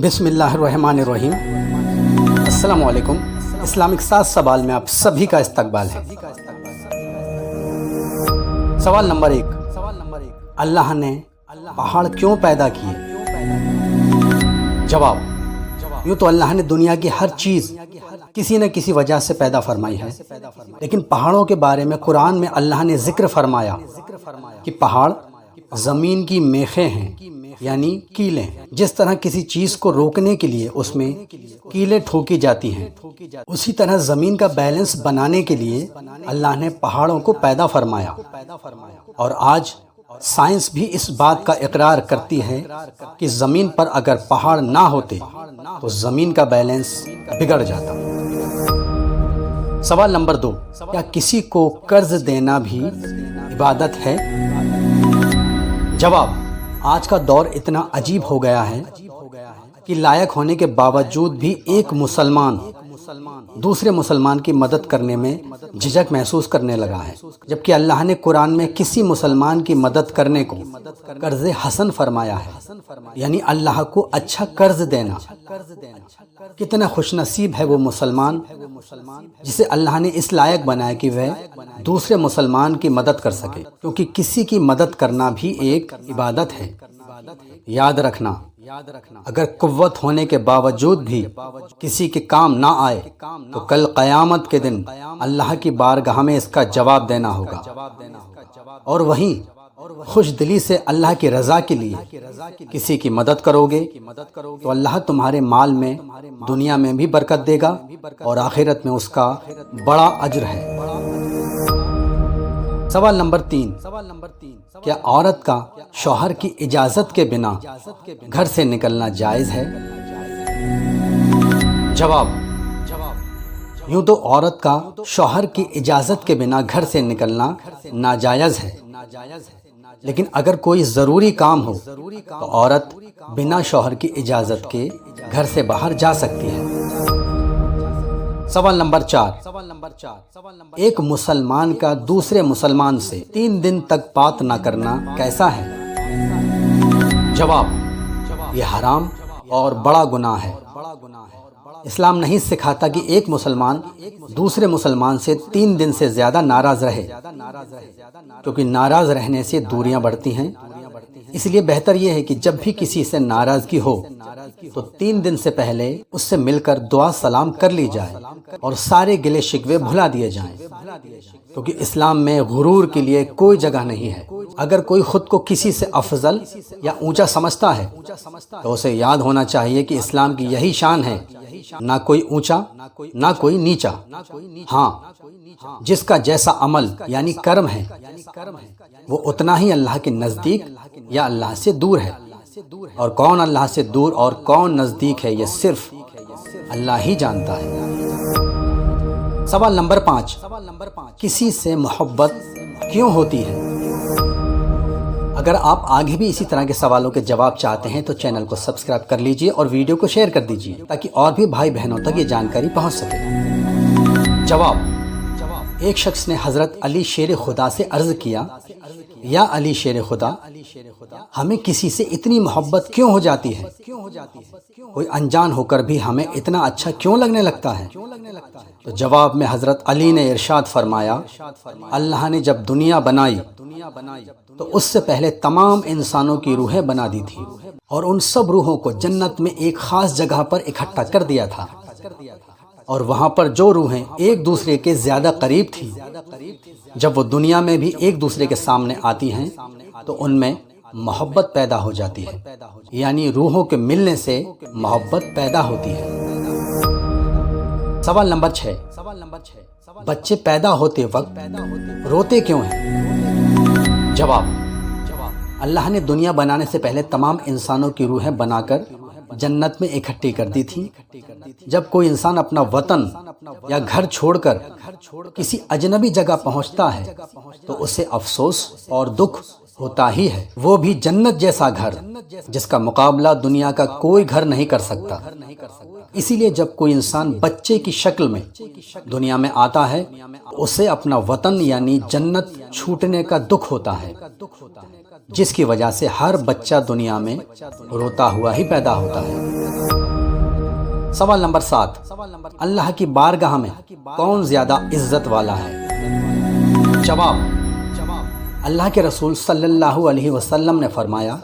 بسم اللہ الرحمن الرحیم۔ السلام علیکم۔ اسلامک 7 سوال میں آپ سبھی کا استقبال ہے۔ سوال نمبر 1، اللہ نے پہاڑ کیوں پیدا کیے؟ جواب، یوں تو اللہ نے دنیا کی ہر چیز کسی نہ کسی وجہ سے پیدا فرمائی ہے، لیکن پہاڑوں کے بارے میں قرآن میں اللہ نے ذکر فرمایا کہ پہاڑ زمین کی میخیں ہیں، یعنی کیلیں۔ جس طرح کسی چیز کو روکنے کے لیے اس میں کیلیں ٹھوکی جاتی ہیں، اسی طرح زمین کا بیلنس بنانے کے لیے اللہ نے پہاڑوں کو پیدا فرمایا۔ اور آج سائنس بھی اس بات کا اقرار کرتی ہے کہ زمین پر اگر پہاڑ نہ ہوتے تو زمین کا بیلنس بگڑ جاتا۔ سوال نمبر 2، کیا کسی کو قرض دینا بھی عبادت ہے؟ جواب، آج کا دور اتنا عجیب ہو گیا ہے کہ لائق ہونے کے باوجود بھی ایک مسلمان دوسرے مسلمان کی مدد کرنے میں جھجک محسوس کرنے لگا ہے، جبکہ اللہ نے قرآن میں کسی مسلمان کی مدد کرنے کو قرض حسن فرمایا ہے، یعنی اللہ کو اچھا قرض دینا۔ کتنا خوش نصیب ہے وہ مسلمان جسے اللہ نے اس لائق بنایا کہ وہ دوسرے مسلمان کی مدد کر سکے، کیونکہ کسی کی مدد کرنا بھی ایک عبادت ہے۔ یاد رکھنا، اگر قوت ہونے کے باوجود بھی کسی کے کام نہ آئے تو کل قیامت کے دن اللہ کی بارگاہ میں اس کا جواب دینا ہوگا۔ اور وہیں خوش دلی سے اللہ کی رضا کے لیے کسی کی مدد کرو گے تو اللہ تمہارے مال میں دنیا میں بھی برکت دے گا اور آخرت میں اس کا بڑا اجر ہے۔ سوال نمبر 3، کیا عورت کا شوہر کی اجازت کے بنا گھر سے نکلنا جائز ہے؟ جواب، یوں تو عورت کا شوہر کی اجازت کے بنا گھر سے نکلنا ناجائز ہے، لیکن اگر کوئی ضروری کام ہو تو عورت بنا شوہر کی اجازت کے گھر سے باہر جا سکتی ہے۔ سوال نمبر 4، ایک مسلمان کا دوسرے مسلمان سے 3 دن تک بات نہ کرنا کیسا ہے؟ جواب، یہ حرام اور بڑا گناہ ہے۔ اسلام نہیں سکھاتا کہ ایک مسلمان دوسرے مسلمان سے 3 دن سے زیادہ ناراض رہے، کیونکہ ناراض رہنے سے دوریاں بڑھتی ہیں۔ اس لیے بہتر یہ ہے کہ جب بھی کسی سے ناراضگی ہو تو 3 دن سے پہلے اس سے مل کر دعا سلام کر لی جائے اور سارے گلے شکوے بھلا دیے جائیں، کیونکہ اسلام میں غرور کے لیے کوئی جگہ نہیں ہے۔ اگر کوئی خود کو کسی سے افضل یا اونچا سمجھتا ہے تو اسے یاد ہونا چاہیے کہ اسلام کی یہی شان ہے، نہ کوئی اونچا نہ کوئی نیچا۔ ہاں، جس کا جیسا عمل یعنی کرم ہے وہ اتنا ہی اللہ کے نزدیک یا اللہ سے دور ہے، اور کون اللہ سے دور اور کون نزدیک ہے یہ صرف اللہ ہی جانتا ہے۔ سوال نمبر 5، کسی سے محبت کیوں ہوتی ہے؟ اگر آپ آگے بھی اسی طرح کے سوالوں کے جواب چاہتے ہیں تو چینل کو سبسکرائب کر لیجئے اور ویڈیو کو شیئر کر دیجئے تاکہ اور بھی بھائی بہنوں تک یہ جانکاری پہنچ سکے۔ جواب، ایک شخص نے حضرت علی شیر خدا سے عرض کیا، یا علی شیر خدا، ہمیں کسی سے اتنی محبت کیوں ہو جاتی ہے؟ کوئی انجان ہو کر بھی ہمیں اتنا اچھا کیوں لگنے لگتا ہے؟ تو جواب میں حضرت علی نے ارشاد فرمایا، اللہ نے جب دنیا بنائی تو اس سے پہلے تمام انسانوں کی روحیں بنا دی تھی اور ان سب روحوں کو جنت میں ایک خاص جگہ پر اکٹھا کر دیا تھا، اور وہاں پر جو روحیں ایک دوسرے کے زیادہ قریب تھیں، جب وہ دنیا میں بھی ایک دوسرے کے سامنے آتی ہیں تو ان میں محبت پیدا ہو جاتی ہے، یعنی روحوں کے ملنے سے محبت پیدا ہوتی ہے۔ سوال نمبر 6، بچے پیدا ہوتے وقت روتے کیوں ہیں؟ جواب، اللہ نے دنیا بنانے سے پہلے تمام انسانوں کی روحیں بنا کر جنت میں اکٹھی کر دی تھی۔ جب کوئی انسان اپنا وطن یا گھر چھوڑ کر کسی اجنبی جگہ پہنچتا ہے تو اسے افسوس اور دکھ ہوتا ہی ہے، وہ بھی جنت جیسا گھر جس کا مقابلہ دنیا کا کوئی گھر نہیں کر سکتا۔ اسی لیے جب کوئی انسان بچے کی شکل میں دنیا میں آتا ہے تو اسے اپنا وطن یعنی جنت چھوٹنے کا دکھ ہوتا ہے، جس کی وجہ سے ہر بچہ دنیا میں روتا ہوا ہی پیدا ہوتا ہے۔ سوال نمبر 7، اللہ کی بارگاہ میں کون زیادہ عزت والا ہے؟ جواب، اللہ کے رسول صلی اللہ علیہ وسلم نے فرمایا،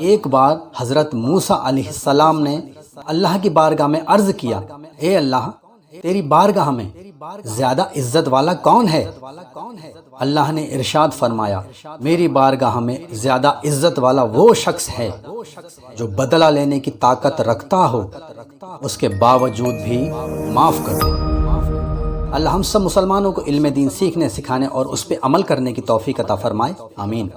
ایک بار حضرت موسیٰ علیہ السلام نے اللہ کی بارگاہ میں عرض کیا، اے اللہ، تیری بارگاہ میں زیادہ عزت والا کون ہے؟ اللہ نے ارشاد فرمایا، میری بارگاہ میں زیادہ عزت والا وہ شخص ہے جو بدلہ لینے کی طاقت رکھتا ہو، اس کے باوجود بھی معاف کر دے۔ اللہ ہم سب مسلمانوں کو علم دین سیکھنے، سکھانے اور اس پہ عمل کرنے کی توفیق عطا فرمائے، آمین۔